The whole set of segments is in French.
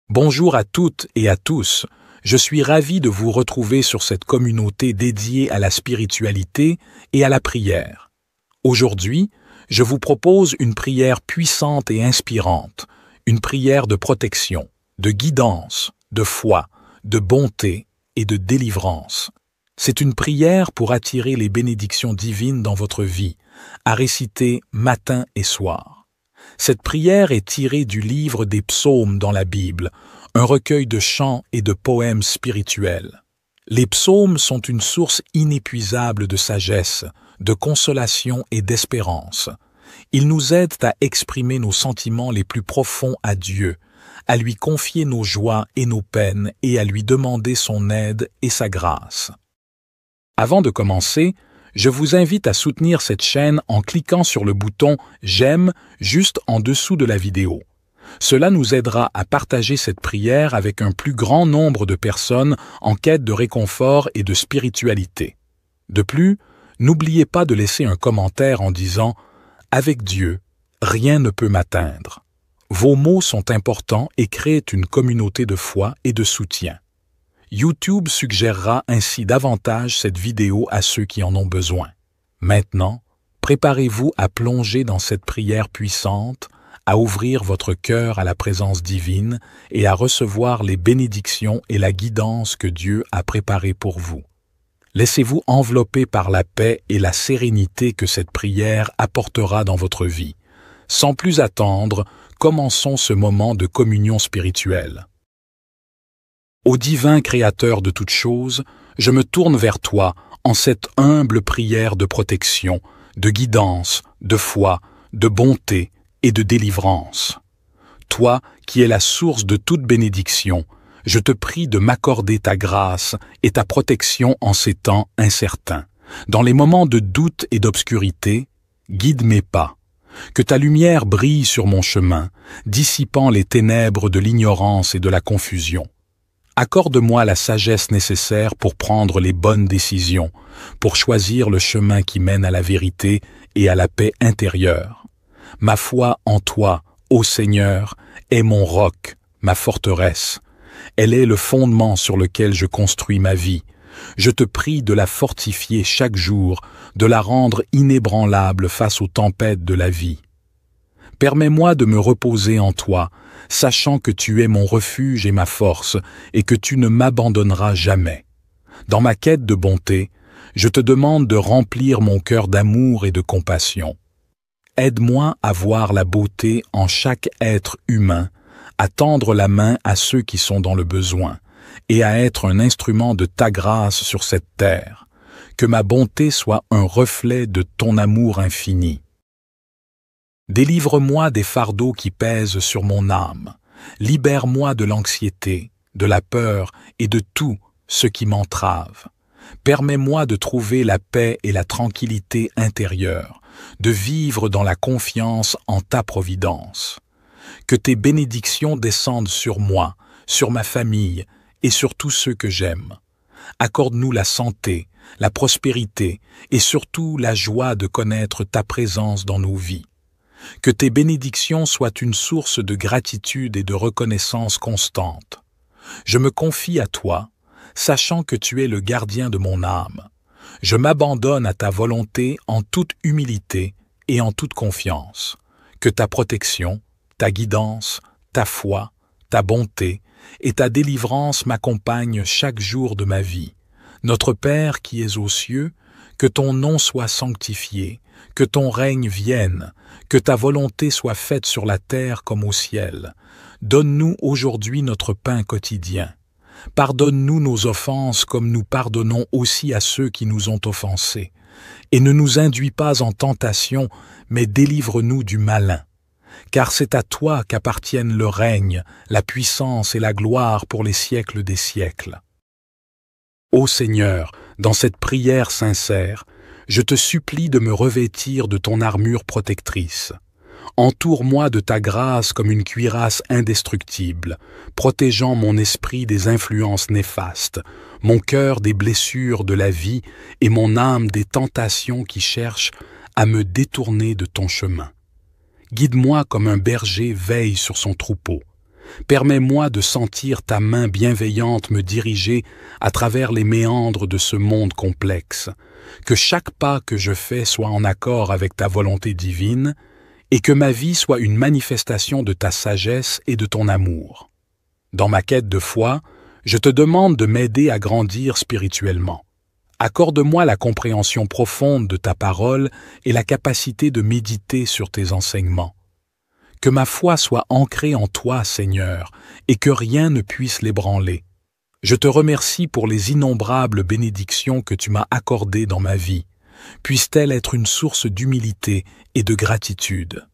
Bonjour à toutes et à tous, je suis ravi de vous retrouver sur cette communauté dédiée à la spiritualité et à la prière. Aujourd'hui, je vous propose une prière puissante et inspirante, une prière de protection, de guidance, de foi, de bonté et de délivrance. C'est une prière pour attirer les bénédictions divines dans votre vie, à réciter matin et soir. Cette prière est tirée du livre des psaumes dans la Bible, un recueil de chants et de poèmes spirituels. Les psaumes sont une source inépuisable de sagesse, de consolation et d'espérance. Ils nous aident à exprimer nos sentiments les plus profonds à Dieu, à lui confier nos joies et nos peines et à lui demander son aide et sa grâce. Avant de commencer, je vous invite à soutenir cette chaîne en cliquant sur le bouton « J'aime » juste en dessous de la vidéo. Cela nous aidera à partager cette prière avec un plus grand nombre de personnes en quête de réconfort et de spiritualité. De plus, n'oubliez pas de laisser un commentaire en disant « Avec Dieu, rien ne peut m'atteindre ». Vos mots sont importants et créent une communauté de foi et de soutien. YouTube suggérera ainsi davantage cette vidéo à ceux qui en ont besoin. Maintenant, préparez-vous à plonger dans cette prière puissante, à ouvrir votre cœur à la présence divine et à recevoir les bénédictions et la guidance que Dieu a préparées pour vous. Laissez-vous envelopper par la paix et la sérénité que cette prière apportera dans votre vie. Sans plus attendre, commençons ce moment de communion spirituelle. Ô divin Créateur de toutes choses, je me tourne vers toi en cette humble prière de protection, de guidance, de foi, de bonté et de délivrance. Toi qui es la source de toute bénédiction, je te prie de m'accorder ta grâce et ta protection en ces temps incertains. Dans les moments de doute et d'obscurité, guide mes pas. Que ta lumière brille sur mon chemin, dissipant les ténèbres de l'ignorance et de la confusion. Accorde-moi la sagesse nécessaire pour prendre les bonnes décisions, pour choisir le chemin qui mène à la vérité et à la paix intérieure. Ma foi en toi, ô Seigneur, est mon roc, ma forteresse. Elle est le fondement sur lequel je construis ma vie. Je te prie de la fortifier chaque jour, de la rendre inébranlable face aux tempêtes de la vie. Permets-moi de me reposer en toi, sachant que tu es mon refuge et ma force, et que tu ne m'abandonneras jamais. Dans ma quête de bonté, je te demande de remplir mon cœur d'amour et de compassion. Aide-moi à voir la beauté en chaque être humain, à tendre la main à ceux qui sont dans le besoin, et à être un instrument de ta grâce sur cette terre. Que ma bonté soit un reflet de ton amour infini. Délivre-moi des fardeaux qui pèsent sur mon âme. Libère-moi de l'anxiété, de la peur et de tout ce qui m'entrave. Permets-moi de trouver la paix et la tranquillité intérieure, de vivre dans la confiance en ta providence. Que tes bénédictions descendent sur moi, sur ma famille et sur tous ceux que j'aime. Accorde-nous la santé, la prospérité et surtout la joie de connaître ta présence dans nos vies. Que tes bénédictions soient une source de gratitude et de reconnaissance constante. Je me confie à toi, sachant que tu es le gardien de mon âme. Je m'abandonne à ta volonté en toute humilité et en toute confiance. Que ta protection, ta guidance, ta foi, ta bonté et ta délivrance m'accompagnent chaque jour de ma vie. Notre Père qui es aux cieux, que ton nom soit sanctifié, que ton règne vienne, que ta volonté soit faite sur la terre comme au ciel. Donne-nous aujourd'hui notre pain quotidien. Pardonne-nous nos offenses comme nous pardonnons aussi à ceux qui nous ont offensés. Et ne nous induis pas en tentation, mais délivre-nous du malin. Car c'est à toi qu'appartiennent le règne, la puissance et la gloire pour les siècles des siècles. Ô Seigneur, dans cette prière sincère, je te supplie de me revêtir de ton armure protectrice. Entoure-moi de ta grâce comme une cuirasse indestructible, protégeant mon esprit des influences néfastes, mon cœur des blessures de la vie et mon âme des tentations qui cherchent à me détourner de ton chemin. Guide-moi comme un berger veille sur son troupeau. Permets-moi de sentir ta main bienveillante me diriger à travers les méandres de ce monde complexe, que chaque pas que je fais soit en accord avec ta volonté divine et que ma vie soit une manifestation de ta sagesse et de ton amour. Dans ma quête de foi, je te demande de m'aider à grandir spirituellement. Accorde-moi la compréhension profonde de ta parole et la capacité de méditer sur tes enseignements. Que ma foi soit ancrée en toi, Seigneur, et que rien ne puisse l'ébranler. Je te remercie pour les innombrables bénédictions que tu m'as accordées dans ma vie. Puisse-t-elle être une source d'humilité et de gratitude.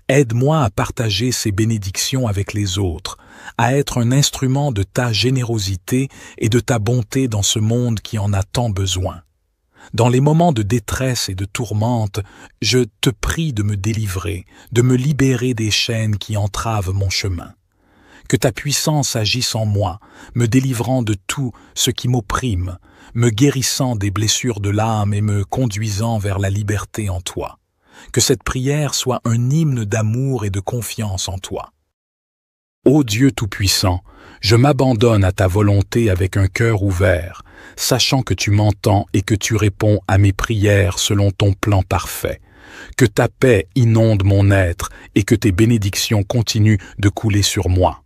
Aide-moi à partager ces bénédictions avec les autres, à être un instrument de ta générosité et de ta bonté dans ce monde qui en a tant besoin. Dans les moments de détresse et de tourmente, je te prie de me délivrer, de me libérer des chaînes qui entravent mon chemin. Que ta puissance agisse en moi, me délivrant de tout ce qui m'opprime, me guérissant des blessures de l'âme et me conduisant vers la liberté en toi. Que cette prière soit un hymne d'amour et de confiance en toi. Ô Dieu Tout-Puissant, je m'abandonne à ta volonté avec un cœur ouvert, sachant que tu m'entends et que tu réponds à mes prières selon ton plan parfait. Que ta paix inonde mon être et que tes bénédictions continuent de couler sur moi.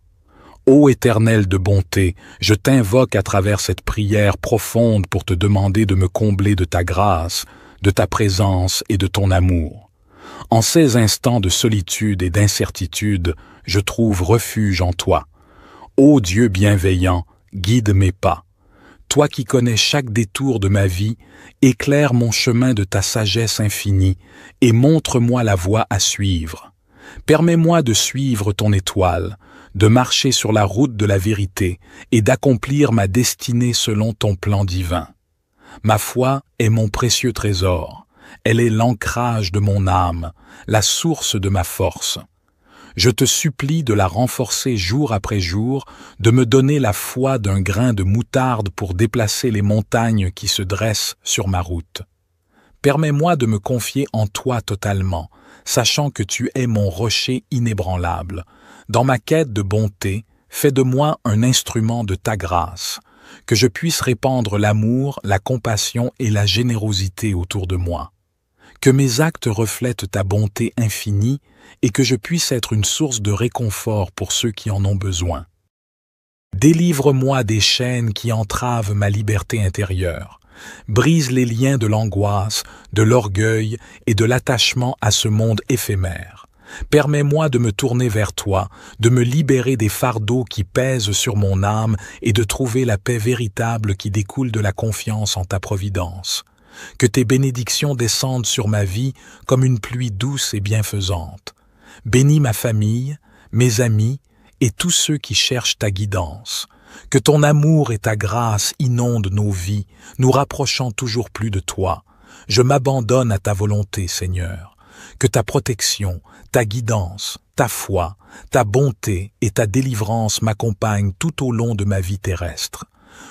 Ô Éternel de bonté, je t'invoque à travers cette prière profonde pour te demander de me combler de ta grâce, de ta présence et de ton amour. En ces instants de solitude et d'incertitude, je trouve refuge en toi. Ô Dieu bienveillant, guide mes pas. Toi qui connais chaque détour de ma vie, éclaire mon chemin de ta sagesse infinie et montre-moi la voie à suivre. Permets-moi de suivre ton étoile, de marcher sur la route de la vérité et d'accomplir ma destinée selon ton plan divin. Ma foi est mon précieux trésor. Elle est l'ancrage de mon âme, la source de ma force. Je te supplie de la renforcer jour après jour, de me donner la foi d'un grain de moutarde pour déplacer les montagnes qui se dressent sur ma route. Permets-moi de me confier en toi totalement, sachant que tu es mon rocher inébranlable. Dans ma quête de bonté, fais de moi un instrument de ta grâce, que je puisse répandre l'amour, la compassion et la générosité autour de moi. Que mes actes reflètent ta bonté infinie et que je puisse être une source de réconfort pour ceux qui en ont besoin. Délivre-moi des chaînes qui entravent ma liberté intérieure. Brise les liens de l'angoisse, de l'orgueil et de l'attachement à ce monde éphémère. Permets-moi de me tourner vers toi, de me libérer des fardeaux qui pèsent sur mon âme et de trouver la paix véritable qui découle de la confiance en ta providence. Que tes bénédictions descendent sur ma vie comme une pluie douce et bienfaisante. Bénis ma famille, mes amis et tous ceux qui cherchent ta guidance. Que ton amour et ta grâce inondent nos vies, nous rapprochant toujours plus de toi. Je m'abandonne à ta volonté, Seigneur. Que ta protection, ta guidance, ta foi, ta bonté et ta délivrance m'accompagnent tout au long de ma vie terrestre.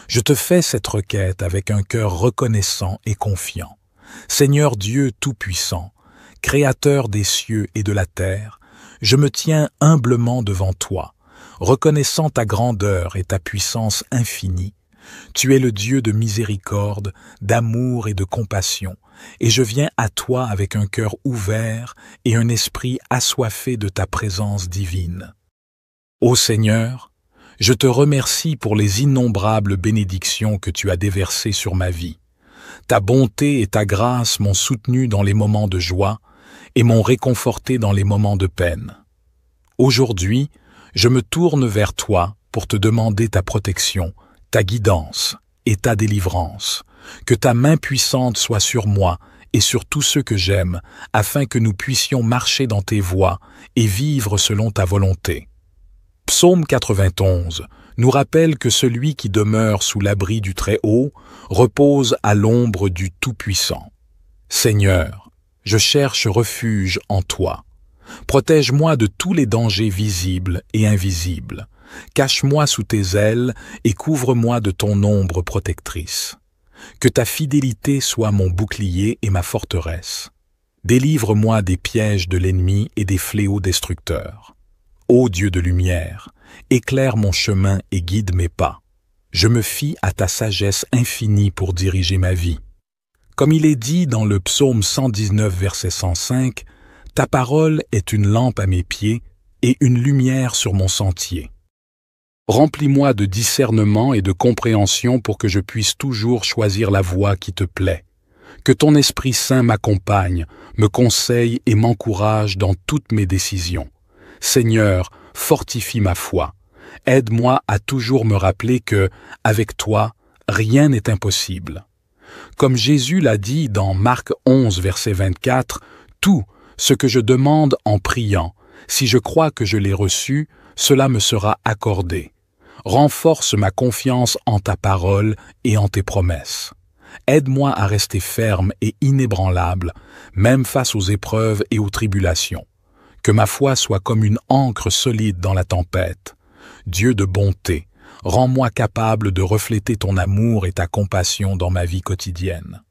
Je te fais cette requête avec un cœur reconnaissant et confiant. Seigneur Dieu Tout-Puissant, Créateur des cieux et de la terre, je me tiens humblement devant toi, reconnaissant ta grandeur et ta puissance infinie. Tu es le Dieu de miséricorde, d'amour et de compassion, et je viens à toi avec un cœur ouvert et un esprit assoiffé de ta présence divine. Ô Seigneur, je te remercie pour les innombrables bénédictions que tu as déversées sur ma vie. Ta bonté et ta grâce m'ont soutenu dans les moments de joie et m'ont réconforté dans les moments de peine. Aujourd'hui, je me tourne vers toi pour te demander ta protection, ta guidance et ta délivrance. Que ta main puissante soit sur moi et sur tous ceux que j'aime, afin que nous puissions marcher dans tes voies et vivre selon ta volonté. Psaume 91 nous rappelle que celui qui demeure sous l'abri du Très-Haut repose à l'ombre du Tout-Puissant. Seigneur, je cherche refuge en toi. Protège-moi de tous les dangers visibles et invisibles. Cache-moi sous tes ailes et couvre-moi de ton ombre protectrice. Que ta fidélité soit mon bouclier et ma forteresse. Délivre-moi des pièges de l'ennemi et des fléaux destructeurs. Ô Dieu de lumière, éclaire mon chemin et guide mes pas. Je me fie à ta sagesse infinie pour diriger ma vie. Comme il est dit dans le psaume 119, verset 105, « Ta parole est une lampe à mes pieds et une lumière sur mon sentier. » Remplis-moi de discernement et de compréhension pour que je puisse toujours choisir la voie qui te plaît. Que ton Esprit Saint m'accompagne, me conseille et m'encourage dans toutes mes décisions. Seigneur, fortifie ma foi. Aide-moi à toujours me rappeler que, avec toi, rien n'est impossible. Comme Jésus l'a dit dans Marc 11, verset 24, « Tout ce que je demande en priant, si je crois que je l'ai reçu, cela me sera accordé. Renforce ma confiance en ta parole et en tes promesses. Aide-moi à rester ferme et inébranlable, même face aux épreuves et aux tribulations. Que ma foi soit comme une ancre solide dans la tempête. Dieu de bonté, rends-moi capable de refléter ton amour et ta compassion dans ma vie quotidienne. »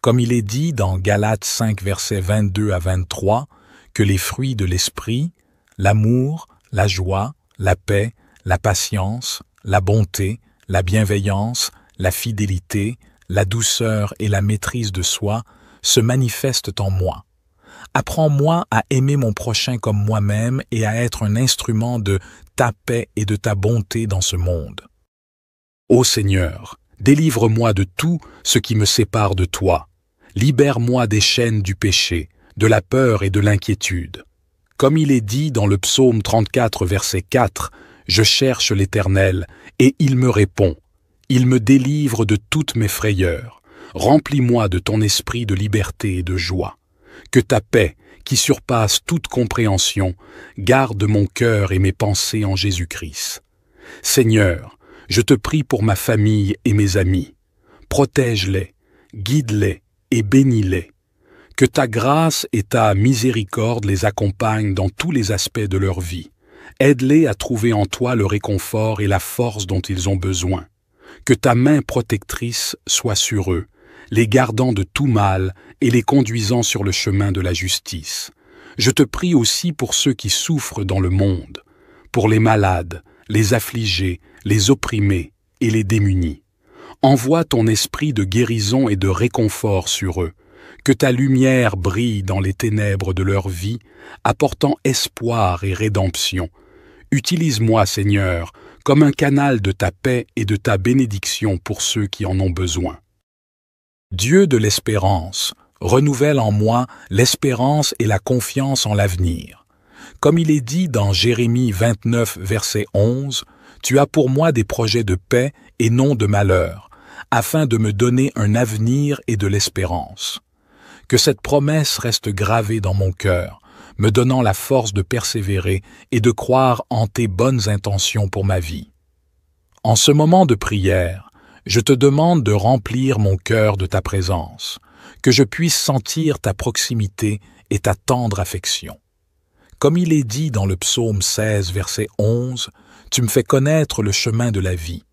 Comme il est dit dans Galates 5, versets 22 à 23, que les fruits de l'esprit, l'amour, la joie, la paix, la patience, la bonté, la bienveillance, la fidélité, la douceur et la maîtrise de soi se manifestent en moi. Apprends-moi à aimer mon prochain comme moi-même et à être un instrument de ta paix et de ta bonté dans ce monde. Ô Seigneur, délivre-moi de tout ce qui me sépare de toi. Libère-moi des chaînes du péché, de la peur et de l'inquiétude. Comme il est dit dans le psaume 34, verset 4, « Je cherche l'Éternel, et il me répond. Il me délivre de toutes mes frayeurs. Remplis-moi de ton esprit de liberté et de joie. Que ta paix, qui surpasse toute compréhension, garde mon cœur et mes pensées en Jésus-Christ. Seigneur, je te prie pour ma famille et mes amis. Protège-les, guide-les et bénis-les. Que ta grâce et ta miséricorde les accompagnent dans tous les aspects de leur vie. Aide-les à trouver en toi le réconfort et la force dont ils ont besoin. Que ta main protectrice soit sur eux, les gardant de tout mal et les conduisant sur le chemin de la justice. Je te prie aussi pour ceux qui souffrent dans le monde, pour les malades, les affligés, les opprimés et les démunis. Envoie ton esprit de guérison et de réconfort sur eux, que ta lumière brille dans les ténèbres de leur vie, apportant espoir et rédemption. Utilise-moi, Seigneur, comme un canal de ta paix et de ta bénédiction pour ceux qui en ont besoin. Dieu de l'espérance, renouvelle en moi l'espérance et la confiance en l'avenir. Comme il est dit dans Jérémie 29, verset 11, « Tu as pour moi des projets de paix et non de malheur, afin de me donner un avenir et de l'espérance. » Que cette promesse reste gravée dans mon cœur, me donnant la force de persévérer et de croire en tes bonnes intentions pour ma vie. En ce moment de prière, je te demande de remplir mon cœur de ta présence, que je puisse sentir ta proximité et ta tendre affection. Comme il est dit dans le psaume 16, verset 11, « Tu me fais connaître le chemin de la vie.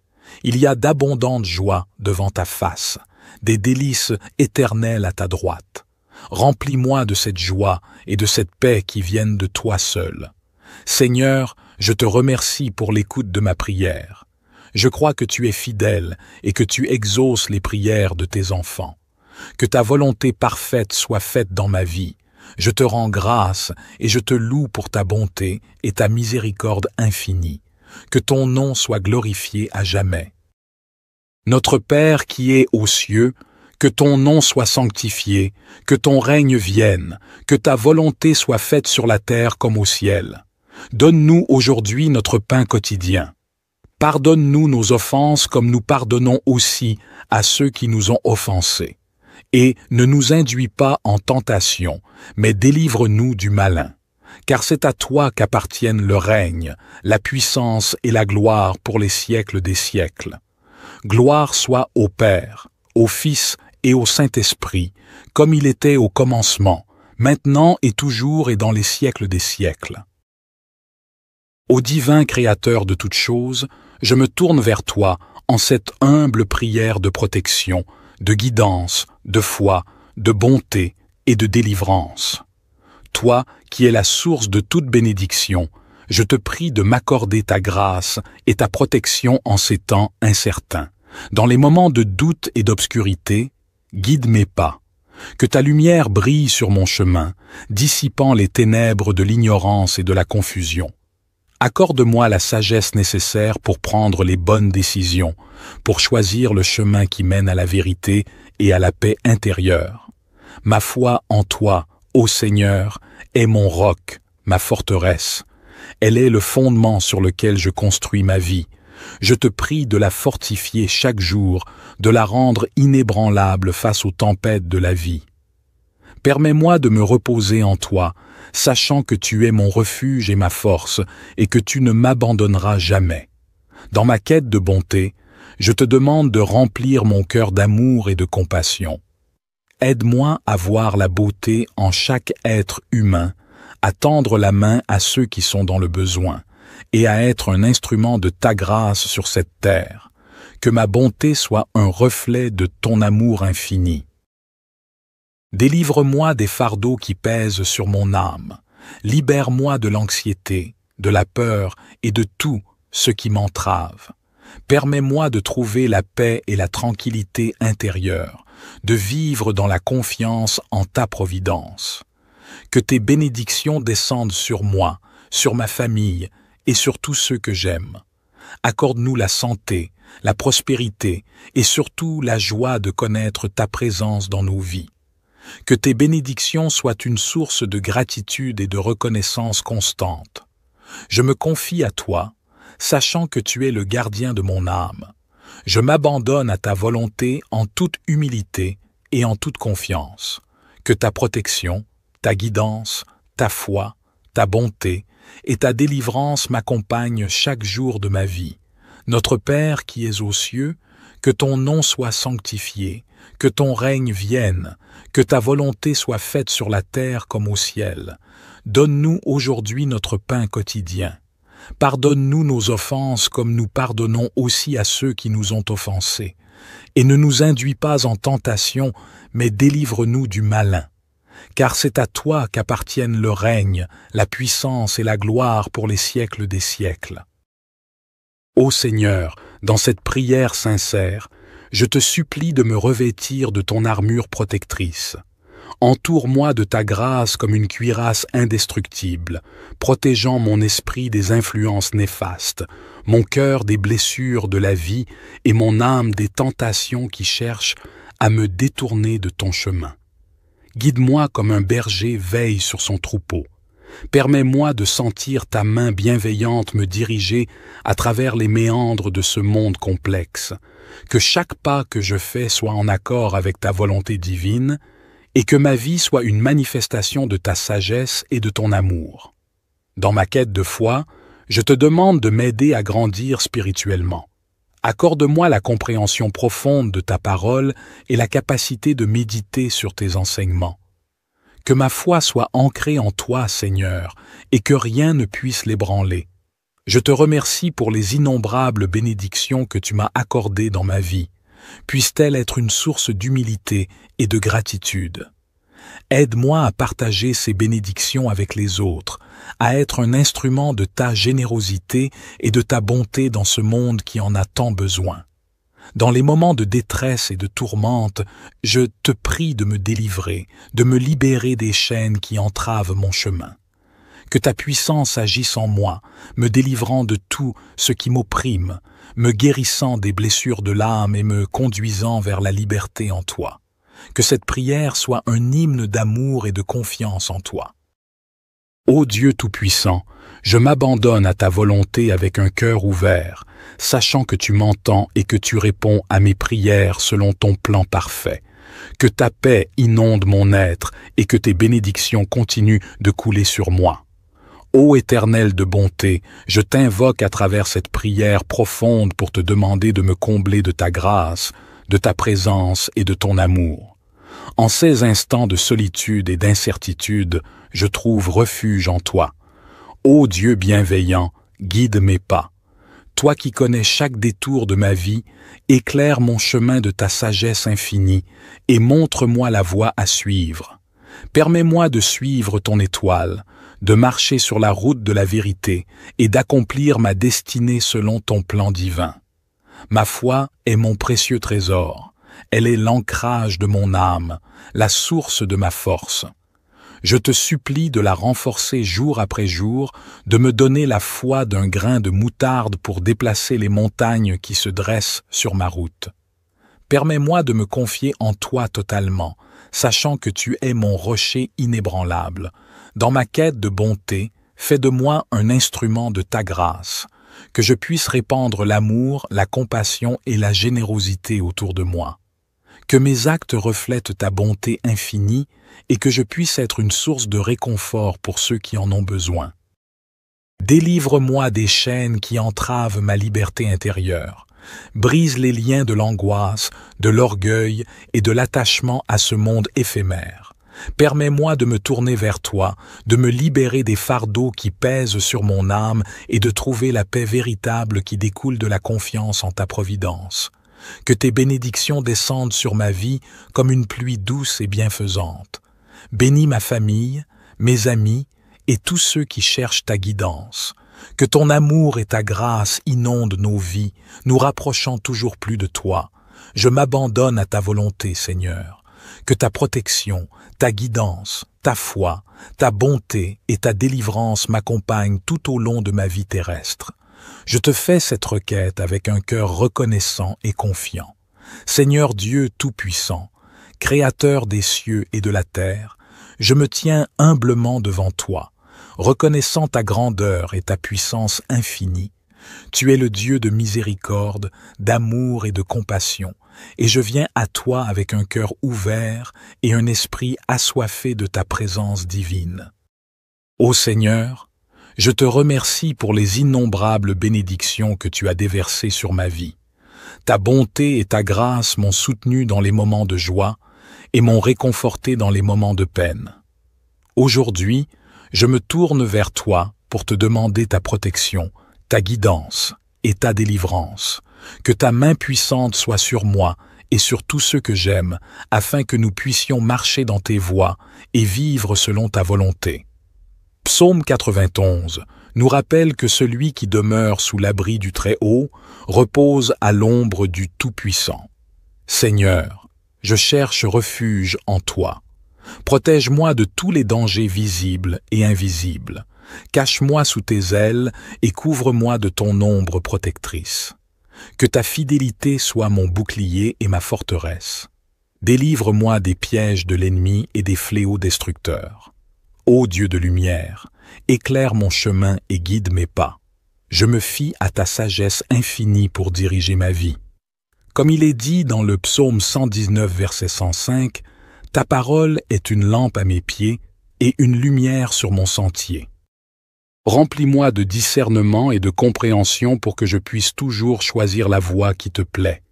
Il y a d'abondantes joies devant ta face, des délices éternelles à ta droite. Remplis-moi de cette joie et de cette paix qui viennent de toi seul. Seigneur, je te remercie pour l'écoute de ma prière. Je crois que tu es fidèle et que tu exauces les prières de tes enfants. Que ta volonté parfaite soit faite dans ma vie. Je te rends grâce et je te loue pour ta bonté et ta miséricorde infinie. Que ton nom soit glorifié à jamais. Notre Père qui es aux cieux, que ton nom soit sanctifié, que ton règne vienne, que ta volonté soit faite sur la terre comme au ciel. Donne-nous aujourd'hui notre pain quotidien. Pardonne-nous nos offenses comme nous pardonnons aussi à ceux qui nous ont offensés. Et ne nous induis pas en tentation, mais délivre-nous du malin. Car c'est à toi qu'appartiennent le règne, la puissance et la gloire pour les siècles des siècles. Gloire soit au Père, au Fils et au Saint-Esprit, comme il était au commencement, maintenant et toujours et dans les siècles des siècles. Ô divin Créateur de toutes choses, je me tourne vers toi en cette humble prière de protection, de guidance, de foi, de bonté et de délivrance. Toi qui es la source de toute bénédiction, je te prie de m'accorder ta grâce et ta protection en ces temps incertains. Dans les moments de doute et d'obscurité, guide mes pas. Que ta lumière brille sur mon chemin, dissipant les ténèbres de l'ignorance et de la confusion. Accorde-moi la sagesse nécessaire pour prendre les bonnes décisions, pour choisir le chemin qui mène à la vérité et à la paix intérieure. Ma foi en toi, ô Seigneur, est mon roc, ma forteresse. Elle est le fondement sur lequel je construis ma vie. Je te prie de la fortifier chaque jour, de la rendre inébranlable face aux tempêtes de la vie. Permets-moi de me reposer en toi, sachant que tu es mon refuge et ma force, et que tu ne m'abandonneras jamais. Dans ma quête de bonté, je te demande de remplir mon cœur d'amour et de compassion. Aide-moi à voir la beauté en chaque être humain, à tendre la main à ceux qui sont dans le besoin, et à être un instrument de ta grâce sur cette terre. Que ma bonté soit un reflet de ton amour infini. Délivre-moi des fardeaux qui pèsent sur mon âme. Libère-moi de l'anxiété, de la peur et de tout ce qui m'entrave. Permets-moi de trouver la paix et la tranquillité intérieure, de vivre dans la confiance en ta providence. Que tes bénédictions descendent sur moi, sur ma famille et sur tous ceux que j'aime. Accorde-nous la santé, la prospérité et surtout la joie de connaître ta présence dans nos vies. Que tes bénédictions soient une source de gratitude et de reconnaissance constante. Je me confie à toi, sachant que tu es le gardien de mon âme. Je m'abandonne à ta volonté en toute humilité et en toute confiance. Que ta protection, ta guidance, ta foi, ta bonté et ta délivrance m'accompagnent chaque jour de ma vie. Notre Père qui es aux cieux, que ton nom soit sanctifié, que ton règne vienne, que ta volonté soit faite sur la terre comme au ciel. Donne-nous aujourd'hui notre pain quotidien. Pardonne-nous nos offenses comme nous pardonnons aussi à ceux qui nous ont offensés. Et ne nous induis pas en tentation, mais délivre-nous du malin. Car c'est à toi qu'appartiennent le règne, la puissance et la gloire pour les siècles des siècles. Ô Seigneur, dans cette prière sincère, je te supplie de me revêtir de ton armure protectrice. Entoure-moi de ta grâce comme une cuirasse indestructible, protégeant mon esprit des influences néfastes, mon cœur des blessures de la vie et mon âme des tentations qui cherchent à me détourner de ton chemin. Guide-moi comme un berger veille sur son troupeau. Permets-moi de sentir ta main bienveillante me diriger à travers les méandres de ce monde complexe. Que chaque pas que je fais soit en accord avec ta volonté divine et que ma vie soit une manifestation de ta sagesse et de ton amour. Dans ma quête de foi, je te demande de m'aider à grandir spirituellement. Accorde-moi la compréhension profonde de ta parole et la capacité de méditer sur tes enseignements. Que ma foi soit ancrée en toi, Seigneur, et que rien ne puisse l'ébranler. Je te remercie pour les innombrables bénédictions que tu m'as accordées dans ma vie. Puisse-t-elle être une source d'humilité et de gratitude. Aide-moi à partager ces bénédictions avec les autres, à être un instrument de ta générosité et de ta bonté dans ce monde qui en a tant besoin. Dans les moments de détresse et de tourmente, je te prie de me délivrer, de me libérer des chaînes qui entravent mon chemin. Que ta puissance agisse en moi, me délivrant de tout ce qui m'opprime, me guérissant des blessures de l'âme et me conduisant vers la liberté en toi. Que cette prière soit un hymne d'amour et de confiance en toi. Ô Dieu Tout-Puissant, je m'abandonne à ta volonté avec un cœur ouvert, sachant que tu m'entends et que tu réponds à mes prières selon ton plan parfait. Que ta paix inonde mon être et que tes bénédictions continuent de couler sur moi. Ô Éternel de bonté, je t'invoque à travers cette prière profonde pour te demander de me combler de ta grâce, de ta présence et de ton amour. En ces instants de solitude et d'incertitude, je trouve refuge en toi. Ô Dieu bienveillant, guide mes pas. Toi qui connais chaque détour de ma vie, éclaire mon chemin de ta sagesse infinie et montre-moi la voie à suivre. Permets-moi de suivre ton étoile, de marcher sur la route de la vérité et d'accomplir ma destinée selon ton plan divin. Ma foi est mon précieux trésor, elle est l'ancrage de mon âme, la source de ma force. Je te supplie de la renforcer jour après jour, de me donner la foi d'un grain de moutarde pour déplacer les montagnes qui se dressent sur ma route. Permets-moi de me confier en toi totalement, sachant que tu es mon rocher inébranlable. Dans ma quête de bonté, fais de moi un instrument de ta grâce, que je puisse répandre l'amour, la compassion et la générosité autour de moi. Que mes actes reflètent ta bonté infinie et que je puisse être une source de réconfort pour ceux qui en ont besoin. Délivre-moi des chaînes qui entravent ma liberté intérieure. Brise les liens de l'angoisse, de l'orgueil et de l'attachement à ce monde éphémère. Permets-moi de me tourner vers toi, de me libérer des fardeaux qui pèsent sur mon âme et de trouver la paix véritable qui découle de la confiance en ta providence. Que tes bénédictions descendent sur ma vie comme une pluie douce et bienfaisante. Bénis ma famille, mes amis et tous ceux qui cherchent ta guidance. Que ton amour et ta grâce inondent nos vies, nous rapprochant toujours plus de toi. Je m'abandonne à ta volonté, Seigneur. Que ta protection, ta guidance, ta foi, ta bonté et ta délivrance m'accompagnent tout au long de ma vie terrestre. Je te fais cette requête avec un cœur reconnaissant et confiant. Seigneur Dieu Tout-Puissant, Créateur des cieux et de la terre, je me tiens humblement devant toi, reconnaissant ta grandeur et ta puissance infinie. Tu es le Dieu de miséricorde, d'amour et de compassion, et je viens à toi avec un cœur ouvert et un esprit assoiffé de ta présence divine. Ô Seigneur, je te remercie pour les innombrables bénédictions que tu as déversées sur ma vie. Ta bonté et ta grâce m'ont soutenu dans les moments de joie et m'ont réconforté dans les moments de peine. Aujourd'hui, je me tourne vers toi pour te demander ta protection, ta guidance et ta délivrance. Que ta main puissante soit sur moi et sur tous ceux que j'aime, afin que nous puissions marcher dans tes voies et vivre selon ta volonté. Psaume 91 nous rappelle que celui qui demeure sous l'abri du Très-Haut repose à l'ombre du Tout-Puissant. Seigneur, je cherche refuge en toi. Protège-moi de tous les dangers visibles et invisibles. Cache-moi sous tes ailes et couvre-moi de ton ombre protectrice. Que ta fidélité soit mon bouclier et ma forteresse. Délivre-moi des pièges de l'ennemi et des fléaux destructeurs. Ô Dieu de lumière, éclaire mon chemin et guide mes pas. Je me fie à ta sagesse infinie pour diriger ma vie. Comme il est dit dans le psaume 119, verset 105, « Ta parole est une lampe à mes pieds et une lumière sur mon sentier. » Remplis-moi de discernement et de compréhension pour que je puisse toujours choisir la voie qui te plaît.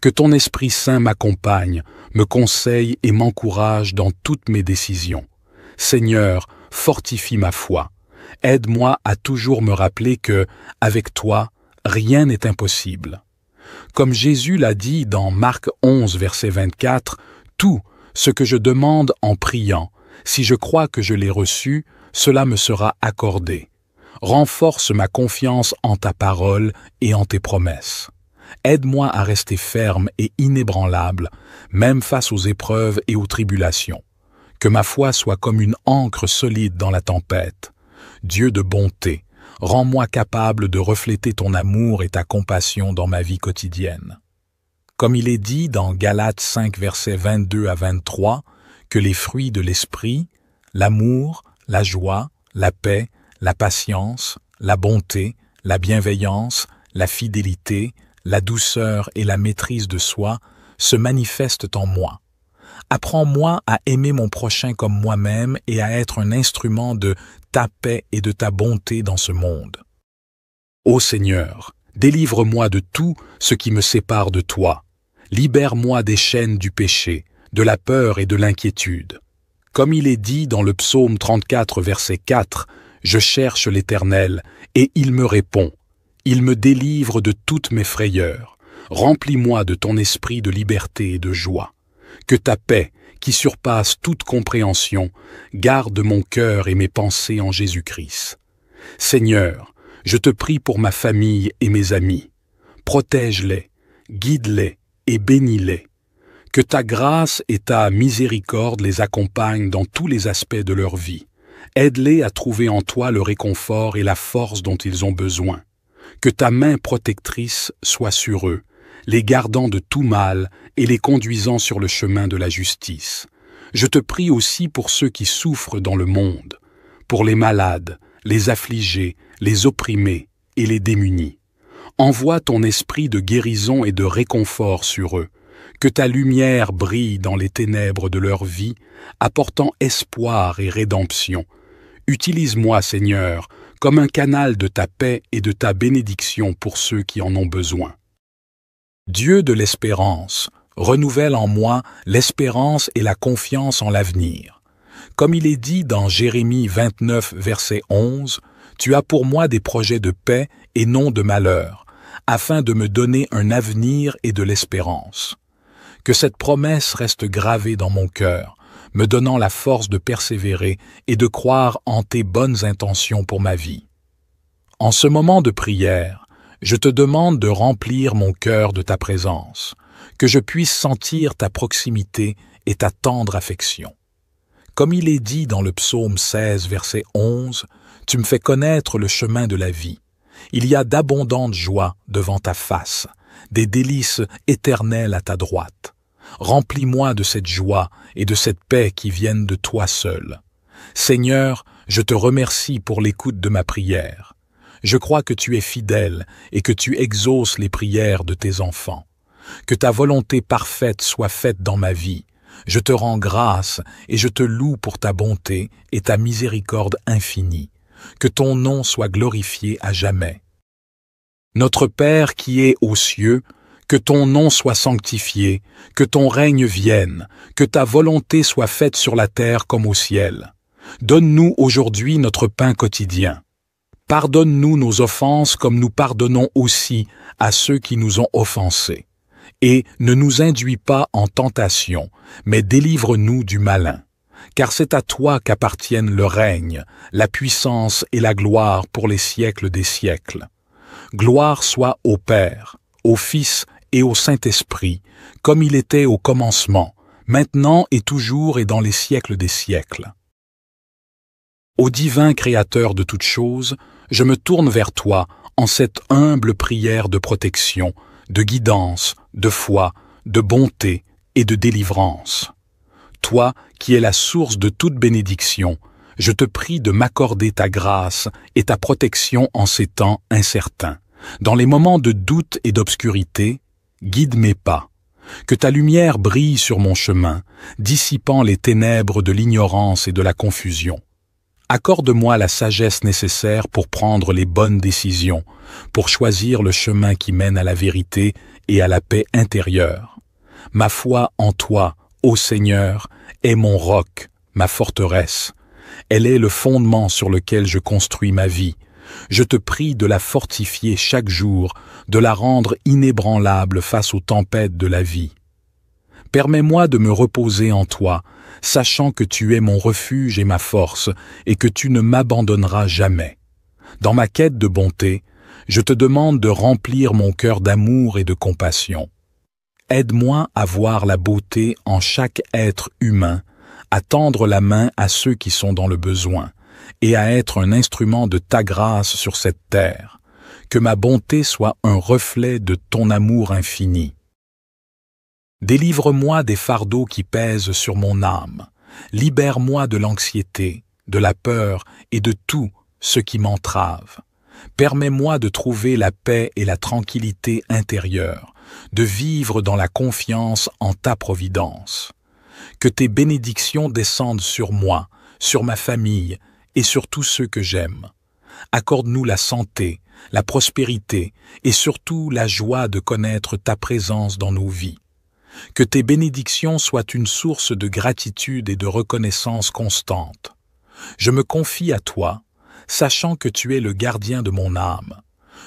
Que ton Esprit Saint m'accompagne, me conseille et m'encourage dans toutes mes décisions. Seigneur, fortifie ma foi. Aide-moi à toujours me rappeler que, avec toi, rien n'est impossible. Comme Jésus l'a dit dans Marc 11, verset 24, « Tout ce que je demande en priant, si je crois que je l'ai reçu, cela me sera accordé. Renforce ma confiance en ta parole et en tes promesses. Aide-moi à rester ferme et inébranlable, même face aux épreuves et aux tribulations. Que ma foi soit comme une ancre solide dans la tempête. Dieu de bonté, rends-moi capable de refléter ton amour et ta compassion dans ma vie quotidienne. Comme il est dit dans Galates 5, versets 22 à 23, que les fruits de l'esprit, l'amour, la joie, la paix, la patience, la bonté, la bienveillance, la fidélité, la douceur et la maîtrise de soi se manifestent en moi. Apprends-moi à aimer mon prochain comme moi-même et à être un instrument de ta paix et de ta bonté dans ce monde. Ô Seigneur, délivre-moi de tout ce qui me sépare de toi. Libère-moi des chaînes du péché, de la peur et de l'inquiétude. Comme il est dit dans le psaume 34, verset 4, « Je cherche l'Éternel, et il me répond. Il me délivre de toutes mes frayeurs. Remplis-moi de ton esprit de liberté et de joie. Que ta paix, qui surpasse toute compréhension, garde mon cœur et mes pensées en Jésus-Christ. Seigneur, je te prie pour ma famille et mes amis. Protège-les, guide-les et bénis-les. Que ta grâce et ta miséricorde les accompagnent dans tous les aspects de leur vie. Aide-les à trouver en toi le réconfort et la force dont ils ont besoin. Que ta main protectrice soit sur eux, les gardant de tout mal et les conduisant sur le chemin de la justice. Je te prie aussi pour ceux qui souffrent dans le monde, pour les malades, les affligés, les opprimés et les démunis. Envoie ton esprit de guérison et de réconfort sur eux. Que ta lumière brille dans les ténèbres de leur vie, apportant espoir et rédemption. Utilise-moi, Seigneur, comme un canal de ta paix et de ta bénédiction pour ceux qui en ont besoin. Dieu de l'espérance, renouvelle en moi l'espérance et la confiance en l'avenir. Comme il est dit dans Jérémie 29, verset 11, « Tu as pour moi des projets de paix et non de malheur, afin de me donner un avenir et de l'espérance. » Que cette promesse reste gravée dans mon cœur, me donnant la force de persévérer et de croire en tes bonnes intentions pour ma vie. En ce moment de prière, je te demande de remplir mon cœur de ta présence, que je puisse sentir ta proximité et ta tendre affection. Comme il est dit dans le psaume 16, verset 11, « Tu me fais connaître le chemin de la vie. Il y a d'abondantes joies devant ta face, des délices éternelles à ta droite. Remplis-moi de cette joie et de cette paix qui viennent de toi seul. Seigneur, je te remercie pour l'écoute de ma prière. Je crois que tu es fidèle et que tu exauces les prières de tes enfants. Que ta volonté parfaite soit faite dans ma vie. Je te rends grâce et je te loue pour ta bonté et ta miséricorde infinie. Que ton nom soit glorifié à jamais. Notre Père qui es aux cieux, que ton nom soit sanctifié, que ton règne vienne, que ta volonté soit faite sur la terre comme au ciel. Donne-nous aujourd'hui notre pain quotidien. Pardonne-nous nos offenses comme nous pardonnons aussi à ceux qui nous ont offensés. Et ne nous induis pas en tentation, mais délivre-nous du malin. Car c'est à toi qu'appartiennent le règne, la puissance et la gloire pour les siècles des siècles. Gloire soit au Père, au Fils et au Saint-Esprit, comme il était au commencement, maintenant et toujours et dans les siècles des siècles. Ô divin Créateur de toutes choses, je me tourne vers toi en cette humble prière de protection, de guidance, de foi, de bonté et de délivrance. Toi qui es la source de toute bénédiction, je te prie de m'accorder ta grâce et ta protection en ces temps incertains. Dans les moments de doute et d'obscurité, guide mes pas. Que ta lumière brille sur mon chemin, dissipant les ténèbres de l'ignorance et de la confusion. Accorde-moi la sagesse nécessaire pour prendre les bonnes décisions, pour choisir le chemin qui mène à la vérité et à la paix intérieure. Ma foi en toi, ô Seigneur, est mon roc, ma forteresse. Elle est le fondement sur lequel je construis ma vie. Je te prie de la fortifier chaque jour, de la rendre inébranlable face aux tempêtes de la vie. Permets-moi de me reposer en toi, sachant que tu es mon refuge et ma force, et que tu ne m'abandonneras jamais. Dans ma quête de bonté, je te demande de remplir mon cœur d'amour et de compassion. Aide-moi à voir la beauté en chaque être humain, à tendre la main à ceux qui sont dans le besoin, et à être un instrument de ta grâce sur cette terre. Que ma bonté soit un reflet de ton amour infini. Délivre-moi des fardeaux qui pèsent sur mon âme. Libère-moi de l'anxiété, de la peur et de tout ce qui m'entrave. Permets-moi de trouver la paix et la tranquillité intérieure, de vivre dans la confiance en ta providence. Que tes bénédictions descendent sur moi, sur ma famille et sur tous ceux que j'aime. Accorde-nous la santé, la prospérité et surtout la joie de connaître ta présence dans nos vies. Que tes bénédictions soient une source de gratitude et de reconnaissance constante. Je me confie à toi, sachant que tu es le gardien de mon âme.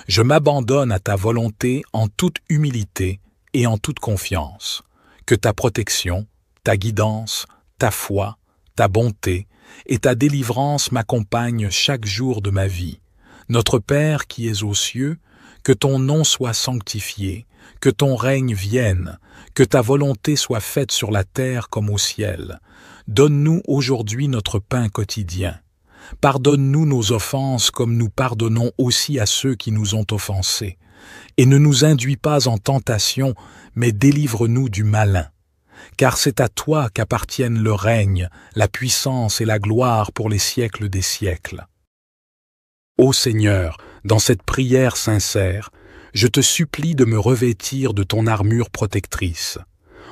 Je m'abandonne à ta volonté en toute humilité et en toute confiance. Que ta protection, Ta guidance, ta foi, ta bonté et ta délivrance m'accompagnent chaque jour de ma vie. Notre Père qui es aux cieux, que ton nom soit sanctifié, que ton règne vienne, que ta volonté soit faite sur la terre comme au ciel. Donne-nous aujourd'hui notre pain quotidien. Pardonne-nous nos offenses comme nous pardonnons aussi à ceux qui nous ont offensés. Et ne nous induis pas en tentation, mais délivre-nous du malin. Car c'est à toi qu'appartiennent le règne, la puissance et la gloire pour les siècles des siècles. Ô Seigneur, dans cette prière sincère, je te supplie de me revêtir de ton armure protectrice.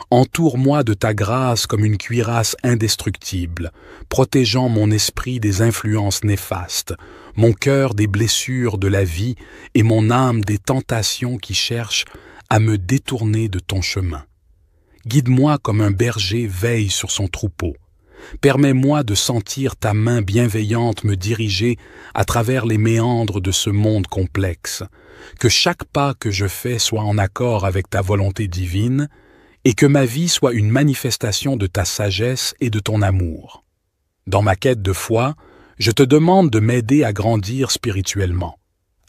Entoure-moi de ta grâce comme une cuirasse indestructible, protégeant mon esprit des influences néfastes, mon cœur des blessures de la vie et mon âme des tentations qui cherchent à me détourner de ton chemin. Guide-moi comme un berger veille sur son troupeau. Permets-moi de sentir ta main bienveillante me diriger à travers les méandres de ce monde complexe, que chaque pas que je fais soit en accord avec ta volonté divine et que ma vie soit une manifestation de ta sagesse et de ton amour. Dans ma quête de foi, je te demande de m'aider à grandir spirituellement.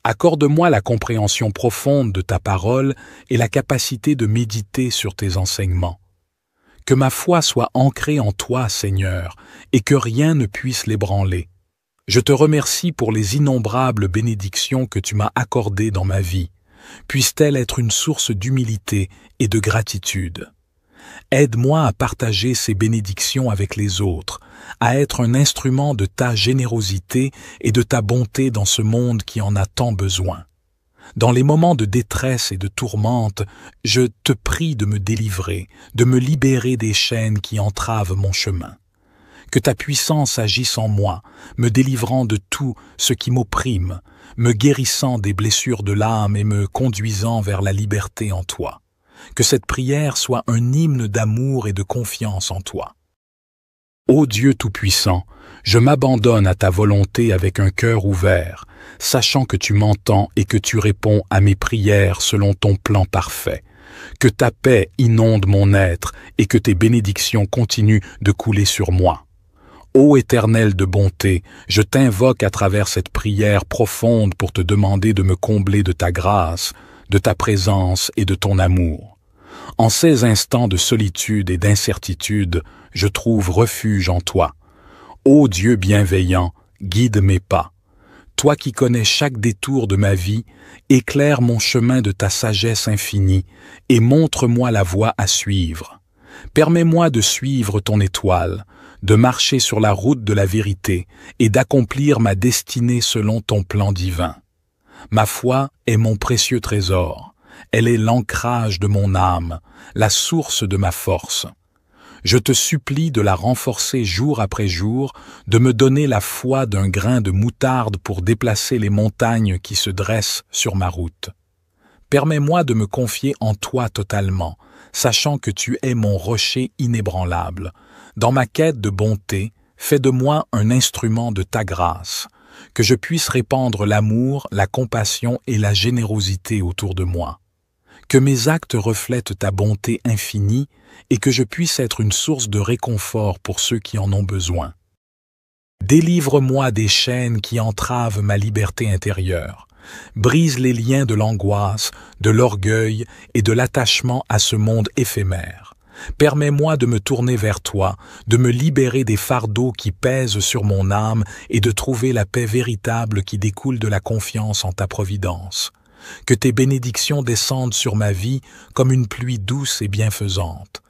Accorde-moi la compréhension profonde de ta parole et la capacité de méditer sur tes enseignements. Que ma foi soit ancrée en toi, Seigneur, et que rien ne puisse l'ébranler. Je te remercie pour les innombrables bénédictions que tu m'as accordées dans ma vie. Puisse-t-elle être une source d'humilité et de gratitude. Aide-moi à partager ces bénédictions avec les autres, à être un instrument de ta générosité et de ta bonté dans ce monde qui en a tant besoin. Dans les moments de détresse et de tourmente, je te prie de me délivrer, de me libérer des chaînes qui entravent mon chemin. Que ta puissance agisse en moi, me délivrant de tout ce qui m'opprime, me guérissant des blessures de l'âme et me conduisant vers la liberté en toi. Que cette prière soit un hymne d'amour et de confiance en toi. Ô Dieu Tout-Puissant, je m'abandonne à ta volonté avec un cœur ouvert, sachant que tu m'entends et que tu réponds à mes prières selon ton plan parfait. Que ta paix inonde mon être et que tes bénédictions continuent de couler sur moi. Ô Éternel de bonté, je t'invoque à travers cette prière profonde pour te demander de me combler de ta grâce, de ta présence et de ton amour. En ces instants de solitude et d'incertitude, je trouve refuge en toi. Ô Dieu bienveillant, guide mes pas. Toi qui connais chaque détour de ma vie, éclaire mon chemin de ta sagesse infinie et montre-moi la voie à suivre. Permets-moi de suivre ton étoile, de marcher sur la route de la vérité et d'accomplir ma destinée selon ton plan divin. Ma foi est mon précieux trésor. Elle est l'ancrage de mon âme, la source de ma force. Je te supplie de la renforcer jour après jour, de me donner la foi d'un grain de moutarde pour déplacer les montagnes qui se dressent sur ma route. Permets-moi de me confier en toi totalement, sachant que tu es mon rocher inébranlable. Dans ma quête de bonté, fais de moi un instrument de ta grâce, que je puisse répandre l'amour, la compassion et la générosité autour de moi. Que mes actes reflètent ta bonté infinie et que je puisse être une source de réconfort pour ceux qui en ont besoin. Délivre-moi des chaînes qui entravent ma liberté intérieure. Brise les liens de l'angoisse, de l'orgueil et de l'attachement à ce monde éphémère. Permets-moi de me tourner vers toi, de me libérer des fardeaux qui pèsent sur mon âme et de trouver la paix véritable qui découle de la confiance en ta providence. Que tes bénédictions descendent sur ma vie comme une pluie douce et bienfaisante.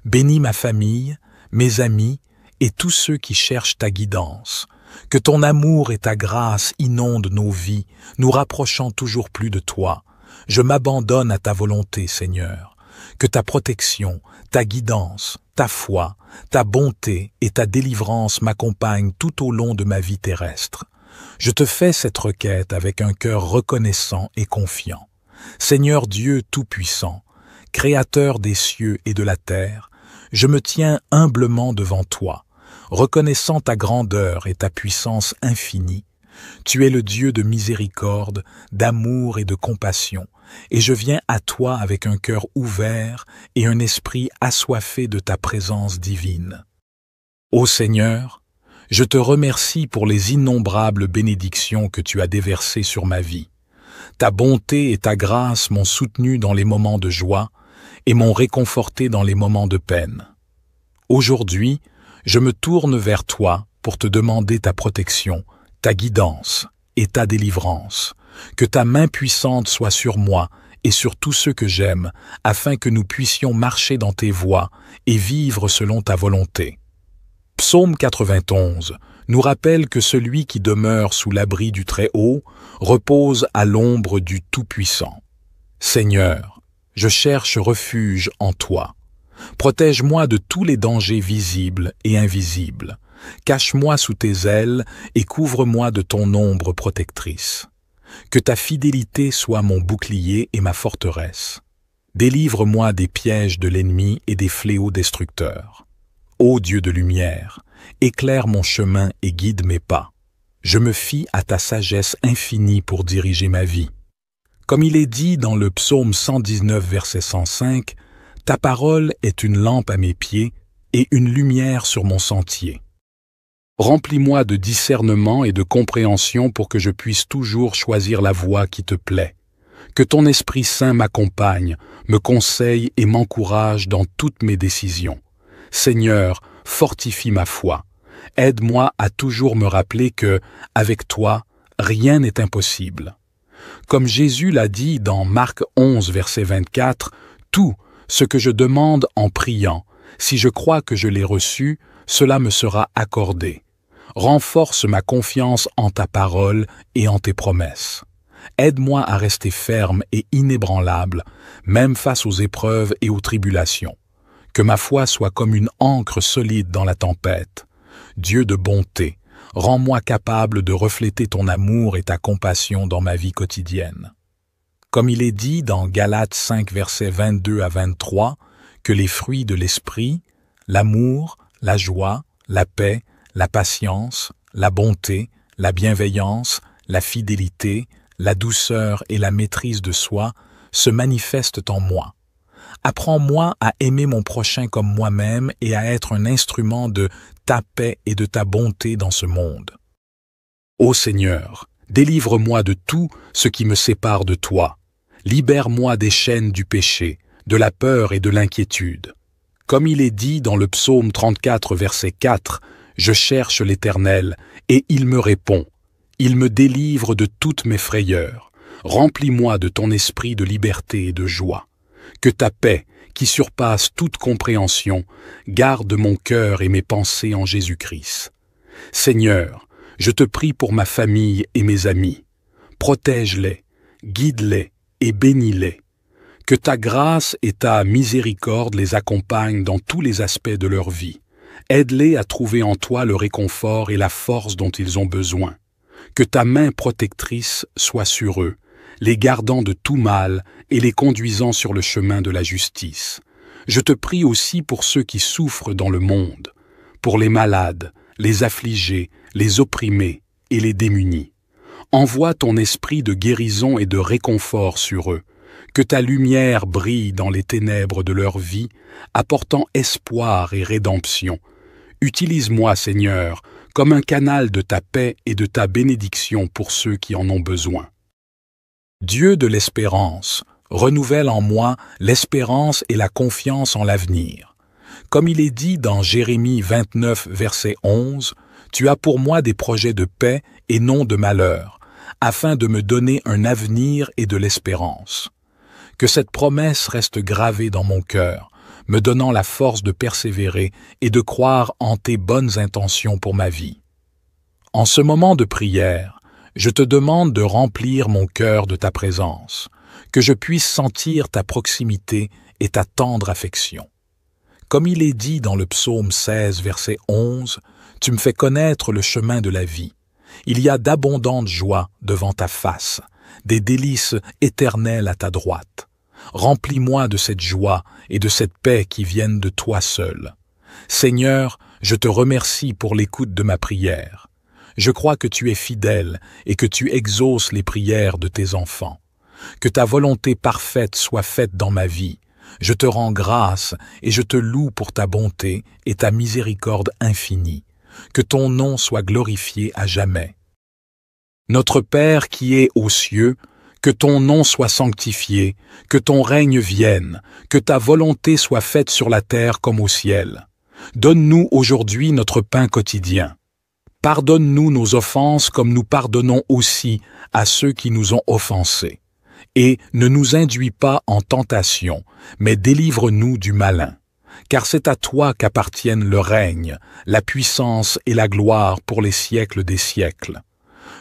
Bénis ma famille, mes amis et tous ceux qui cherchent ta guidance. Que ton amour et ta grâce inondent nos vies, nous rapprochant toujours plus de toi. Je m'abandonne à ta volonté, Seigneur. Que ta protection, ta guidance, ta foi, ta bonté et ta délivrance m'accompagnent tout au long de ma vie terrestre. Je te fais cette requête avec un cœur reconnaissant et confiant. Seigneur Dieu Tout-Puissant, Créateur des cieux et de la terre, je me tiens humblement devant toi, reconnaissant ta grandeur et ta puissance infinie. Tu es le Dieu de miséricorde, d'amour et de compassion, et je viens à toi avec un cœur ouvert et un esprit assoiffé de ta présence divine. Ô Seigneur, je te remercie pour les innombrables bénédictions que tu as déversées sur ma vie. Ta bonté et ta grâce m'ont soutenu dans les moments de joie et m'ont réconforté dans les moments de peine. Aujourd'hui, je me tourne vers toi pour te demander ta protection, ta guidance et ta délivrance. Que ta main puissante soit sur moi et sur tous ceux que j'aime, afin que nous puissions marcher dans tes voies et vivre selon ta volonté. Psaume 91 nous rappelle que celui qui demeure sous l'abri du Très-Haut repose à l'ombre du Tout-Puissant. Seigneur, je cherche refuge en toi. Protège-moi de tous les dangers visibles et invisibles. Cache-moi sous tes ailes et couvre-moi de ton ombre protectrice. Que ta fidélité soit mon bouclier et ma forteresse. Délivre-moi des pièges de l'ennemi et des fléaux destructeurs. Ô Dieu de lumière, éclaire mon chemin et guide mes pas. Je me fie à ta sagesse infinie pour diriger ma vie. Comme il est dit dans le psaume 119, verset 105, « Ta parole est une lampe à mes pieds et une lumière sur mon sentier. » Remplis-moi de discernement et de compréhension pour que je puisse toujours choisir la voie qui te plaît. Que ton Esprit Saint m'accompagne, me conseille et m'encourage dans toutes mes décisions. Seigneur, fortifie ma foi. Aide-moi à toujours me rappeler que, avec toi, rien n'est impossible. Comme Jésus l'a dit dans Marc 11, verset 24, « Tout ce que je demande en priant, si je crois que je l'ai reçu, cela me sera accordé. Renforce ma confiance en ta parole et en tes promesses. Aide-moi à rester ferme et inébranlable, même face aux épreuves et aux tribulations. Que ma foi soit comme une ancre solide dans la tempête. Dieu de bonté, rends-moi capable de refléter ton amour et ta compassion dans ma vie quotidienne. Comme il est dit dans Galates 5, versets 22 à 23, que les fruits de l'esprit, l'amour, la joie, la paix, la patience, la bonté, la bienveillance, la fidélité, la douceur et la maîtrise de soi se manifestent en moi. Apprends-moi à aimer mon prochain comme moi-même et à être un instrument de ta paix et de ta bonté dans ce monde. Ô Seigneur, délivre-moi de tout ce qui me sépare de toi. Libère-moi des chaînes du péché, de la peur et de l'inquiétude. Comme il est dit dans le psaume 34, verset 4, « Je cherche l'Éternel, et il me répond. Il me délivre de toutes mes frayeurs. Remplis-moi de ton esprit de liberté et de joie. Que ta paix, qui surpasse toute compréhension, garde mon cœur et mes pensées en Jésus-Christ. Seigneur, je te prie pour ma famille et mes amis. Protège-les, guide-les et bénis-les. Que ta grâce et ta miséricorde les accompagnent dans tous les aspects de leur vie. Aide-les à trouver en toi le réconfort et la force dont ils ont besoin. Que ta main protectrice soit sur eux, les gardant de tout mal et les conduisant sur le chemin de la justice. Je te prie aussi pour ceux qui souffrent dans le monde, pour les malades, les affligés, les opprimés et les démunis. Envoie ton esprit de guérison et de réconfort sur eux, que ta lumière brille dans les ténèbres de leur vie, apportant espoir et rédemption. Utilise-moi, Seigneur, comme un canal de ta paix et de ta bénédiction pour ceux qui en ont besoin. Dieu de l'espérance, renouvelle en moi l'espérance et la confiance en l'avenir. Comme il est dit dans Jérémie 29, verset 11, « Tu as pour moi des projets de paix et non de malheur, afin de me donner un avenir et de l'espérance. » Que cette promesse reste gravée dans mon cœur, me donnant la force de persévérer et de croire en tes bonnes intentions pour ma vie. En ce moment de prière, je te demande de remplir mon cœur de ta présence, que je puisse sentir ta proximité et ta tendre affection. Comme il est dit dans le psaume 16, verset 11, « Tu me fais connaître le chemin de la vie. Il y a d'abondantes joies devant ta face, des délices éternelles à ta droite. Remplis-moi de cette joie et de cette paix qui viennent de toi seul. Seigneur, je te remercie pour l'écoute de ma prière. Je crois que tu es fidèle et que tu exauces les prières de tes enfants. Que ta volonté parfaite soit faite dans ma vie. Je te rends grâce et je te loue pour ta bonté et ta miséricorde infinie. Que ton nom soit glorifié à jamais. Notre Père qui es aux cieux, que ton nom soit sanctifié, que ton règne vienne, que ta volonté soit faite sur la terre comme au ciel. Donne-nous aujourd'hui notre pain quotidien. Pardonne-nous nos offenses comme nous pardonnons aussi à ceux qui nous ont offensés. Et ne nous induis pas en tentation, mais délivre-nous du malin. Car c'est à toi qu'appartiennent le règne, la puissance et la gloire pour les siècles des siècles.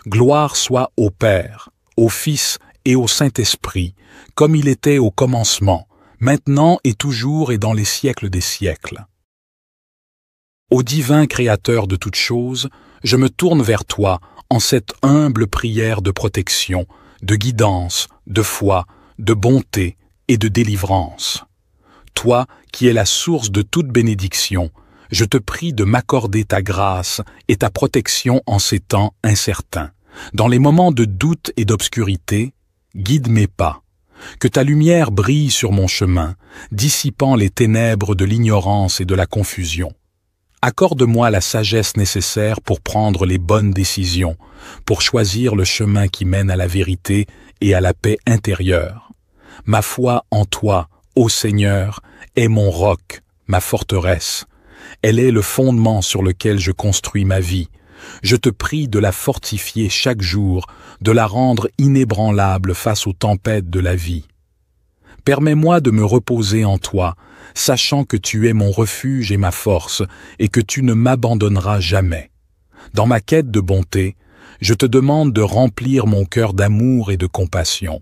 Gloire soit au Père, au Fils et au Saint-Esprit, comme il était au commencement, maintenant et toujours et dans les siècles des siècles. Ô divin Créateur de toutes choses, je me tourne vers toi en cette humble prière de protection, de guidance, de foi, de bonté et de délivrance. Toi qui es la source de toute bénédiction, je te prie de m'accorder ta grâce et ta protection en ces temps incertains. Dans les moments de doute et d'obscurité, guide mes pas. Que ta lumière brille sur mon chemin, dissipant les ténèbres de l'ignorance et de la confusion. Accorde-moi la sagesse nécessaire pour prendre les bonnes décisions, pour choisir le chemin qui mène à la vérité et à la paix intérieure. Ma foi en toi, ô Seigneur, est mon roc, ma forteresse. Elle est le fondement sur lequel je construis ma vie. Je te prie de la fortifier chaque jour, de la rendre inébranlable face aux tempêtes de la vie. Permets-moi de me reposer en toi, sachant que tu es mon refuge et ma force, et que tu ne m'abandonneras jamais. Dans ma quête de bonté, je te demande de remplir mon cœur d'amour et de compassion.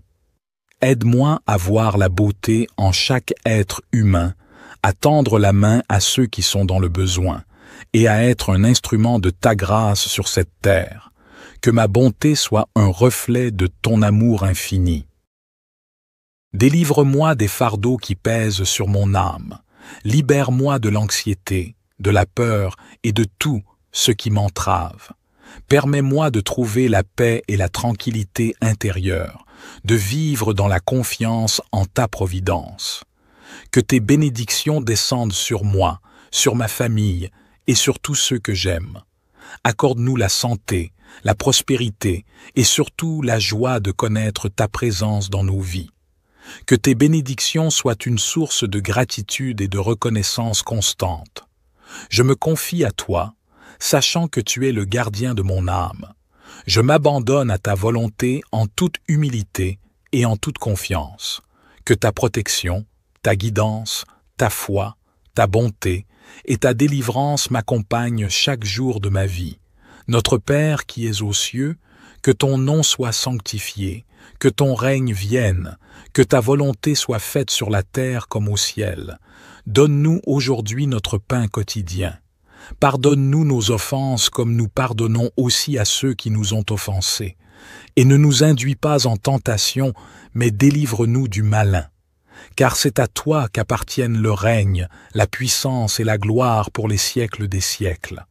Aide-moi à voir la beauté en chaque être humain, à tendre la main à ceux qui sont dans le besoin, et à être un instrument de ta grâce sur cette terre. Que ma bonté soit un reflet de ton amour infini. Délivre-moi des fardeaux qui pèsent sur mon âme. Libère-moi de l'anxiété, de la peur et de tout ce qui m'entrave. Permets-moi de trouver la paix et la tranquillité intérieure, de vivre dans la confiance en ta providence. Que tes bénédictions descendent sur moi, sur ma famille et sur tous ceux que j'aime. Accorde-nous la santé, la prospérité et surtout la joie de connaître ta présence dans nos vies. Que tes bénédictions soient une source de gratitude et de reconnaissance constante. Je me confie à toi, sachant que tu es le gardien de mon âme. Je m'abandonne à ta volonté en toute humilité et en toute confiance. Que ta protection, ta guidance, ta foi, ta bonté et ta délivrance m'accompagnent chaque jour de ma vie. Notre Père qui es aux cieux, que ton nom soit sanctifié, que ton règne vienne, que ta volonté soit faite sur la terre comme au ciel. Donne-nous aujourd'hui notre pain quotidien. Pardonne-nous nos offenses comme nous pardonnons aussi à ceux qui nous ont offensés. Et ne nous induis pas en tentation, mais délivre-nous du malin. Car c'est à toi qu'appartiennent le règne, la puissance et la gloire pour les siècles des siècles.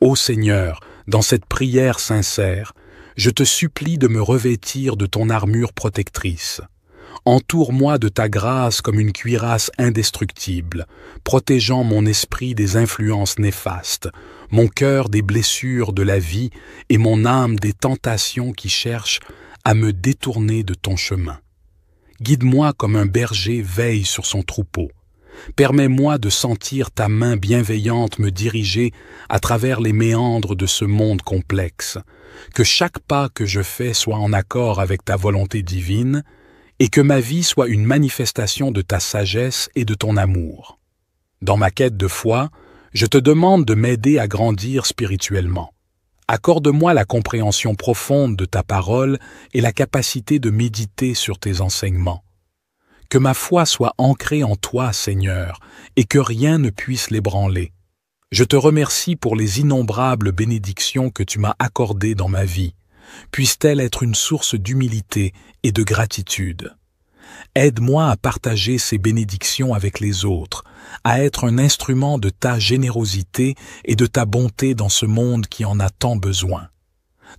Ô Seigneur, dans cette prière sincère, je te supplie de me revêtir de ton armure protectrice. Entoure-moi de ta grâce comme une cuirasse indestructible, protégeant mon esprit des influences néfastes, mon cœur des blessures de la vie et mon âme des tentations qui cherchent à me détourner de ton chemin. Guide-moi comme un berger veille sur son troupeau. Permets-moi de sentir ta main bienveillante me diriger à travers les méandres de ce monde complexe, que chaque pas que je fais soit en accord avec ta volonté divine et que ma vie soit une manifestation de ta sagesse et de ton amour. Dans ma quête de foi, je te demande de m'aider à grandir spirituellement. Accorde-moi la compréhension profonde de ta parole et la capacité de méditer sur tes enseignements. Que ma foi soit ancrée en toi, Seigneur, et que rien ne puisse l'ébranler. Je te remercie pour les innombrables bénédictions que tu m'as accordées dans ma vie. Puisse-t-elle être une source d'humilité et de gratitude. Aide-moi à partager ces bénédictions avec les autres, à être un instrument de ta générosité et de ta bonté dans ce monde qui en a tant besoin.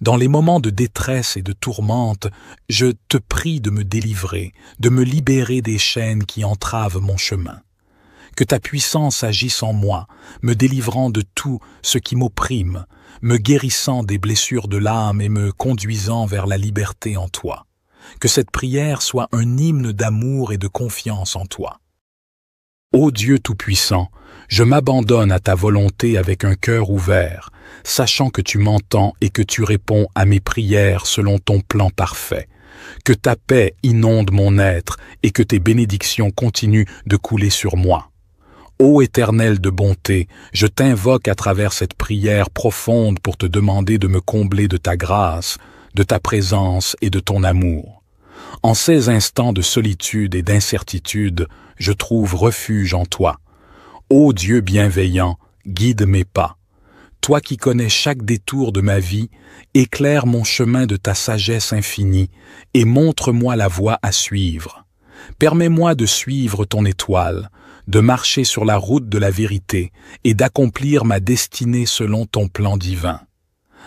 Dans les moments de détresse et de tourmente, je te prie de me délivrer, de me libérer des chaînes qui entravent mon chemin. Que ta puissance agisse en moi, me délivrant de tout ce qui m'opprime, me guérissant des blessures de l'âme et me conduisant vers la liberté en toi. Que cette prière soit un hymne d'amour et de confiance en toi. Ô Dieu Tout-Puissant, je m'abandonne à ta volonté avec un cœur ouvert, sachant que tu m'entends et que tu réponds à mes prières selon ton plan parfait. Que ta paix inonde mon être et que tes bénédictions continuent de couler sur moi. Ô Éternel de bonté, je t'invoque à travers cette prière profonde pour te demander de me combler de ta grâce, de ta présence et de ton amour. En ces instants de solitude et d'incertitude, je trouve refuge en toi. Ô Dieu bienveillant, guide mes pas. Toi qui connais chaque détour de ma vie, éclaire mon chemin de ta sagesse infinie et montre-moi la voie à suivre. Permets-moi de suivre ton étoile, de marcher sur la route de la vérité et d'accomplir ma destinée selon ton plan divin.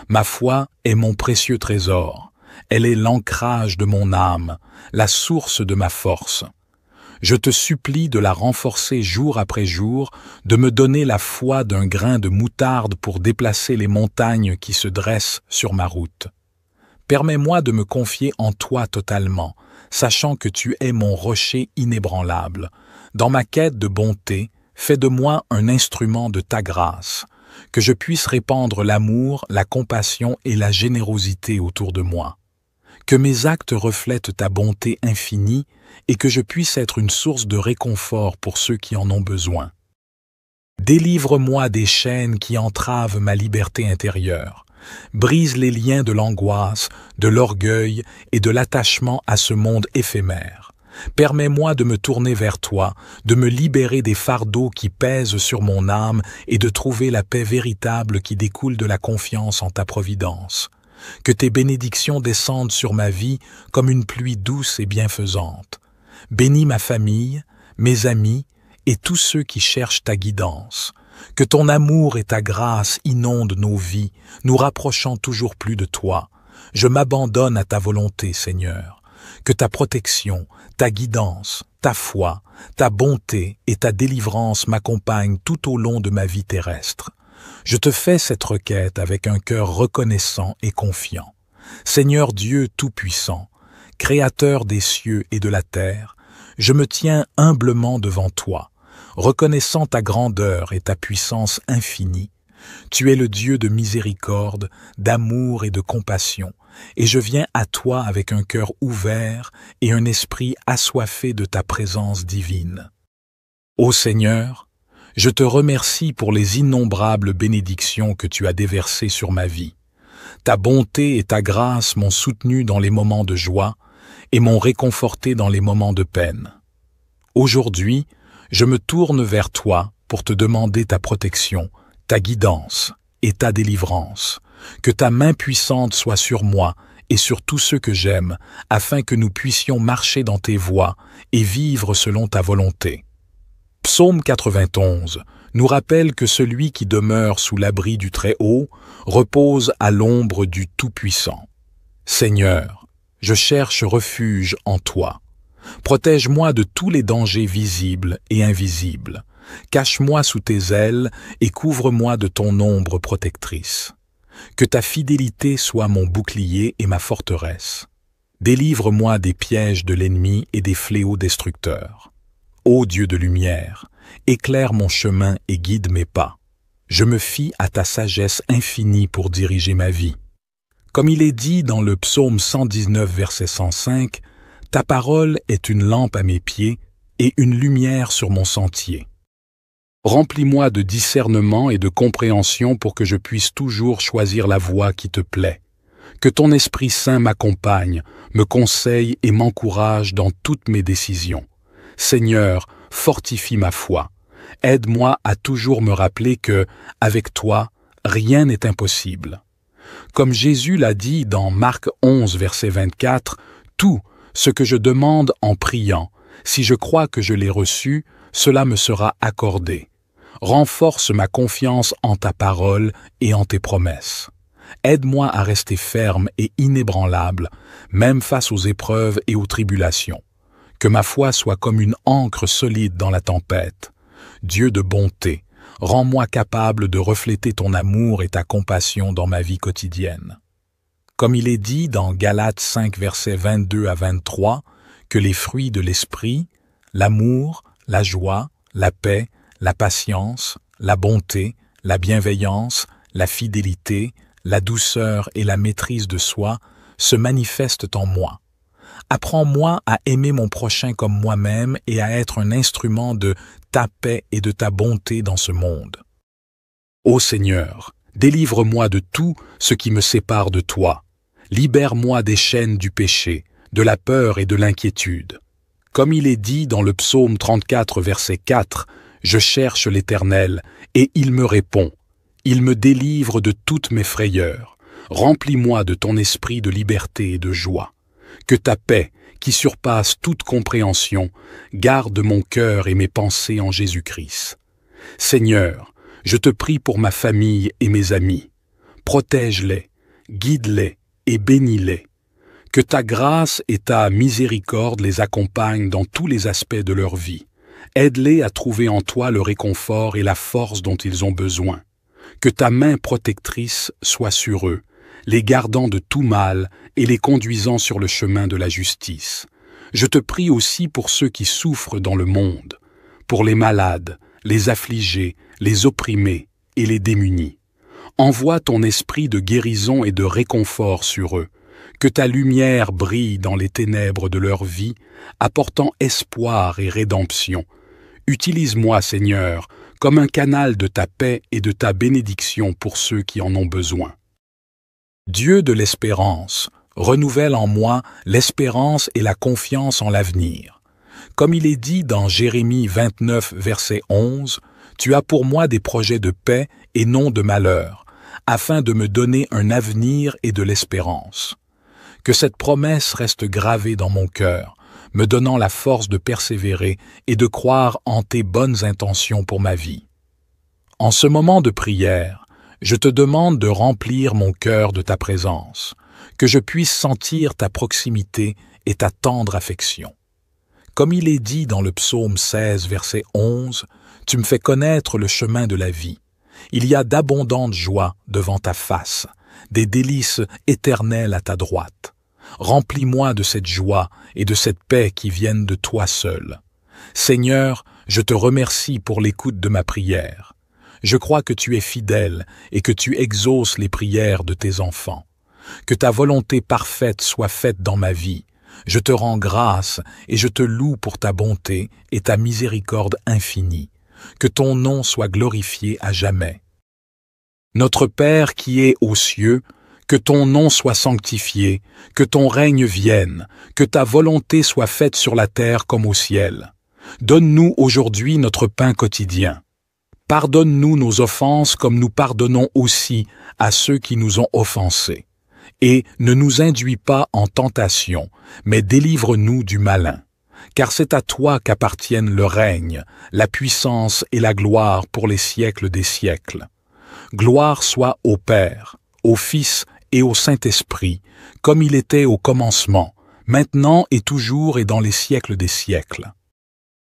Ma foi est mon précieux trésor, elle est l'ancrage de mon âme, la source de ma force. Je te supplie de la renforcer jour après jour, de me donner la foi d'un grain de moutarde pour déplacer les montagnes qui se dressent sur ma route. Permets-moi de me confier en toi totalement, sachant que tu es mon rocher inébranlable. Dans ma quête de bonté, fais de moi un instrument de ta grâce, que je puisse répandre l'amour, la compassion et la générosité autour de moi. Que mes actes reflètent ta bonté infinie et que je puisse être une source de réconfort pour ceux qui en ont besoin. Délivre-moi des chaînes qui entravent ma liberté intérieure. Brise les liens de l'angoisse, de l'orgueil et de l'attachement à ce monde éphémère. Permets-moi de me tourner vers toi, de me libérer des fardeaux qui pèsent sur mon âme et de trouver la paix véritable qui découle de la confiance en ta providence. Que tes bénédictions descendent sur ma vie comme une pluie douce et bienfaisante. Bénis ma famille, mes amis et tous ceux qui cherchent ta guidance. Que ton amour et ta grâce inondent nos vies, nous rapprochant toujours plus de toi. Je m'abandonne à ta volonté, Seigneur. Que ta protection, ta guidance, ta foi, ta bonté et ta délivrance m'accompagnent tout au long de ma vie terrestre. Je te fais cette requête avec un cœur reconnaissant et confiant. Seigneur Dieu Tout-Puissant, Créateur des cieux et de la terre, je me tiens humblement devant toi, reconnaissant ta grandeur et ta puissance infinie. Tu es le Dieu de miséricorde, d'amour et de compassion, et je viens à toi avec un cœur ouvert et un esprit assoiffé de ta présence divine. Ô Seigneur, je te remercie pour les innombrables bénédictions que tu as déversées sur ma vie. Ta bonté et ta grâce m'ont soutenu dans les moments de joie et m'ont réconforté dans les moments de peine. Aujourd'hui, je me tourne vers toi pour te demander ta protection, ta guidance et ta délivrance. Que ta main puissante soit sur moi et sur tous ceux que j'aime, afin que nous puissions marcher dans tes voies et vivre selon ta volonté. Psaume 91 nous rappelle que celui qui demeure sous l'abri du Très-Haut repose à l'ombre du Tout-Puissant. Seigneur, je cherche refuge en toi. Protège-moi de tous les dangers visibles et invisibles. Cache-moi sous tes ailes et couvre-moi de ton ombre protectrice. Que ta fidélité soit mon bouclier et ma forteresse. Délivre-moi des pièges de l'ennemi et des fléaux destructeurs. Ô Dieu de lumière, éclaire mon chemin et guide mes pas. Je me fie à ta sagesse infinie pour diriger ma vie. Comme il est dit dans le psaume 119, verset 105, « Ta parole est une lampe à mes pieds et une lumière sur mon sentier. » Remplis-moi de discernement et de compréhension pour que je puisse toujours choisir la voie qui te plaît. Que ton Esprit Saint m'accompagne, me conseille et m'encourage dans toutes mes décisions. Seigneur, fortifie ma foi. Aide-moi à toujours me rappeler que, avec toi, rien n'est impossible. Comme Jésus l'a dit dans Marc 11, verset 24, « Tout, Ce que je demande en priant, si je crois que je l'ai reçu, cela me sera accordé. Renforce ma confiance en ta parole et en tes promesses. Aide-moi à rester ferme et inébranlable, même face aux épreuves et aux tribulations. Que ma foi soit comme une ancre solide dans la tempête. Dieu de bonté, rends-moi capable de refléter ton amour et ta compassion dans ma vie quotidienne. Comme il est dit dans Galates 5, versets 22 à 23, que les fruits de l'esprit, l'amour, la joie, la paix, la patience, la bonté, la bienveillance, la fidélité, la douceur et la maîtrise de soi se manifestent en moi. Apprends-moi à aimer mon prochain comme moi-même et à être un instrument de ta paix et de ta bonté dans ce monde. Ô Seigneur, délivre-moi de tout ce qui me sépare de toi. Libère-moi des chaînes du péché, de la peur et de l'inquiétude. Comme il est dit dans le psaume 34, verset 4, « Je cherche l'Éternel, et il me répond. Il me délivre de toutes mes frayeurs. Remplis-moi de ton esprit de liberté et de joie. Que ta paix, qui surpasse toute compréhension, garde mon cœur et mes pensées en Jésus-Christ. Seigneur, je te prie pour ma famille et mes amis. Protège-les, guide-les et bénis-les. Que ta grâce et ta miséricorde les accompagnent dans tous les aspects de leur vie. Aide-les à trouver en toi le réconfort et la force dont ils ont besoin. Que ta main protectrice soit sur eux, les gardant de tout mal et les conduisant sur le chemin de la justice. Je te prie aussi pour ceux qui souffrent dans le monde, pour les malades, les affligés, les opprimés et les démunis. Envoie ton esprit de guérison et de réconfort sur eux, que ta lumière brille dans les ténèbres de leur vie, apportant espoir et rédemption. Utilise-moi, Seigneur, comme un canal de ta paix et de ta bénédiction pour ceux qui en ont besoin. Dieu de l'espérance, renouvelle en moi l'espérance et la confiance en l'avenir. Comme il est dit dans Jérémie 29, verset 11, « Tu as pour moi des projets de paix et non de malheur, afin de me donner un avenir et de l'espérance. » Que cette promesse reste gravée dans mon cœur, me donnant la force de persévérer et de croire en tes bonnes intentions pour ma vie. En ce moment de prière, je te demande de remplir mon cœur de ta présence, que je puisse sentir ta proximité et ta tendre affection. Comme il est dit dans le psaume 16, verset 11, « Tu me fais connaître le chemin de la vie. Il y a d'abondantes joies devant ta face, des délices éternelles à ta droite. Remplis-moi de cette joie et de cette paix qui viennent de toi seul. Seigneur, je te remercie pour l'écoute de ma prière. Je crois que tu es fidèle et que tu exauces les prières de tes enfants. Que ta volonté parfaite soit faite dans ma vie. Je te rends grâce et je te loue pour ta bonté et ta miséricorde infinie. Que ton nom soit glorifié à jamais. Notre Père qui es aux cieux, que ton nom soit sanctifié, que ton règne vienne, que ta volonté soit faite sur la terre comme au ciel. Donne-nous aujourd'hui notre pain quotidien. Pardonne-nous nos offenses comme nous pardonnons aussi à ceux qui nous ont offensés. Et ne nous induis pas en tentation, mais délivre-nous du malin. Car c'est à toi qu'appartiennent le règne, la puissance et la gloire pour les siècles des siècles. Gloire soit au Père, au Fils et au Saint-Esprit, comme il était au commencement, maintenant et toujours et dans les siècles des siècles.